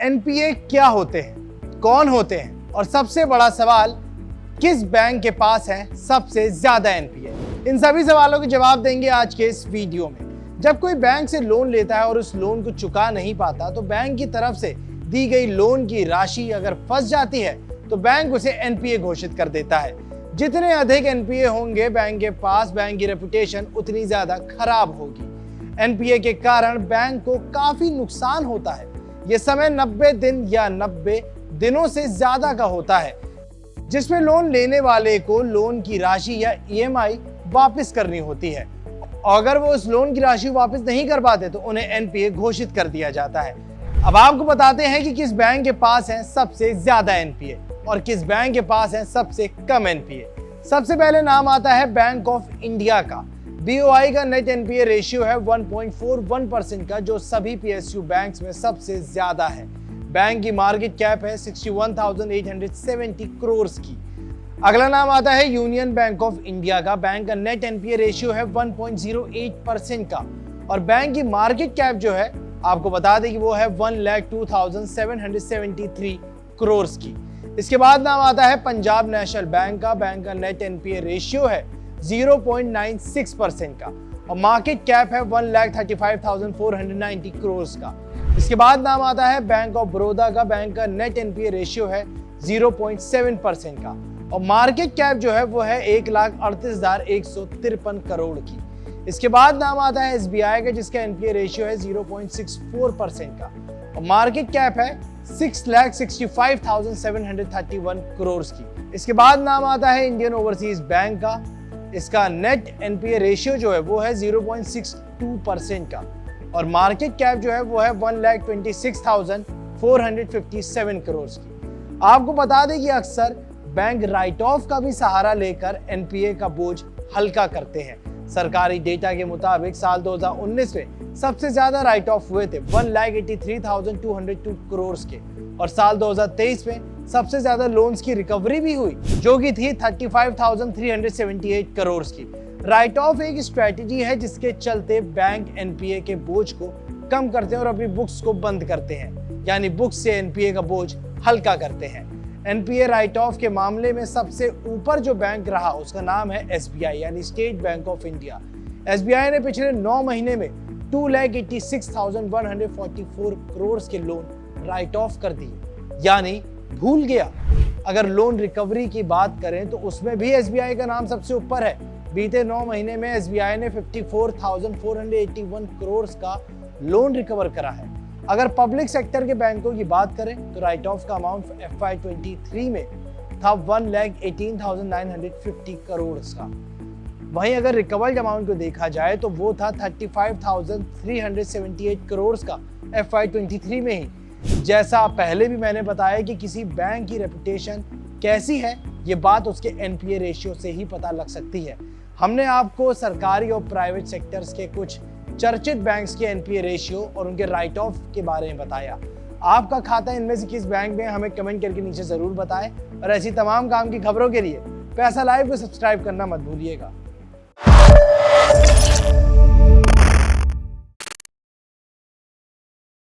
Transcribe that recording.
NPA क्या होते हैं, कौन होते हैं और सबसे बड़ा सवाल, किस बैंक के पास है सबसे ज्यादा एनपीए। इन सभी सवालों के जवाब देंगे आज के इस वीडियो में। जब कोई बैंक से लोन लेता है और उस लोन को चुका नहीं पाता तो बैंक की तरफ से दी गई लोन की राशि अगर फंस जाती है तो बैंक उसे एनपीए घोषित कर देता है। जितने अधिक एनपीए होंगे बैंक के पास, बैंक की रेपुटेशन उतनी ज्यादा खराब होगी। एनपीए के कारण बैंक को काफी नुकसान होता है। यह समय 90 दिन या 90 दिनों से ज्यादा का होता है, जिसमें लोन लेने वाले को लोन की राशि या ईएमआई वापस करनी होती है। और अगर वो उस लोन की राशि वापस नहीं कर पाते तो उन्हें एनपीए घोषित कर दिया जाता है। अब आपको बताते हैं कि किस बैंक के पास है सबसे ज्यादा एनपीए और किस बैंक के पास है सबसे कम एनपीए। सबसे पहले नाम आता है बैंक ऑफ इंडिया का। बीओआई का नेट एनपीए रेशियो है 1.41% का, जो सभी पीएसयू बैंक्स में सबसे ज्यादा है। बैंक की मार्केट कैप है 61,870 करोड़ की। अगला नाम आता है यूनियन बैंक ऑफ इंडिया का। बैंक का नेट एनपीए रेशियो है 1.08% का और बैंक की मार्केट कैप जो है आपको बता दें कि वो है 1,02,773 करोड़ की। इसके बाद नाम आता है पंजाब नेशनल बैंक का। बैंक का नेट एनपीए रेशियो है 0.96% का और मार्केट कैप है 1,35,490 करोड़ का। इसके बाद नाम आता है बैंक ऑफ बड़ौदा का। बैंक का नेट एनपीए रेशियो है 0.7% का और मार्केट कैप जो है वो है 1,38,153 करोड़ की। इसके बाद नाम आता है एसबीआई का, जिसका एनपीए रेशियो है 0.64% का और मार्केट कैप है 6,65,731 करोड़ की। इसके बाद नाम आता है इंडियन ओवरसीज बैंक का। इसका नेट एनपीए रेशियो जो है वो है 0.62% का और मार्केट कैप जो है वो है 1,26,457 करोड़ की। आपको बता दें कि अक्सर बैंक राइट ऑफ का भी सहारा लेकर एनपीए का बोझ हल्का करते हैं। सरकारी डेटा के मुताबिक साल 2019 में सबसे ज्यादा राइट ऑफ हुए थे 1,83,202 करोड़ के और साल 2023 में सबसे ज्यादा लोन्स की रिकवरी भी हुई, जो कि थी 35,378 करोड़ की। राइट ऑफ एक स्ट्रेटेजी है जिसके चलते बैंक एनपीए के बोझ को कम करते हैं और अपनी बुक्स को बंद करते हैं, यानी बुक्स से एनपीए का बोझ हल्का करते हैं। एनपीए राइट ऑफ के मामले में सबसे ऊपर जो बैंक रहा उसका नाम है एसबीआई, यानी state bank of India. SBI ने पिछले 9 महीने में 2,86,144 करोड़ के लोन राइट ऑफ कर दिए, यानी भूल गया। अगर लोन रिकवरी की बात करें तो उसमें भी एसबीआई का नाम सबसे ऊपर है। बीते 9 महीने में एसबीआई ने 54,481 करोड़ का लोन रिकवर करा है। अगर पब्लिक सेक्टर के बैंकों की बात करें तो राइट ऑफ का अमाउंट FY23 में था 1,18,950 करोड़ का। वहीं अगर रिकवर्ड अमाउंट को देखा जाए तो वो था 35,378 करोड़ का FY23 में ही। जैसा पहले भी मैंने बताया कि किसी बैंक की रेपुटेशन कैसी है, ये बात उसके एनपीए रेशियो से ही पता लग सकती है। हमने आपको सरकारी और प्राइवेट सेक्टर्स के कुछ चर्चित बैंक्स के एनपीए रेशियो और उनके राइट ऑफ के बारे में बताया। आपका खाता इनमें से किस बैंक में, हमें कमेंट करके नीचे जरूर बताएं और ऐसी तमाम काम की खबरों के लिए पैसा लाइव को सब्सक्राइब करना मत भूलिएगा।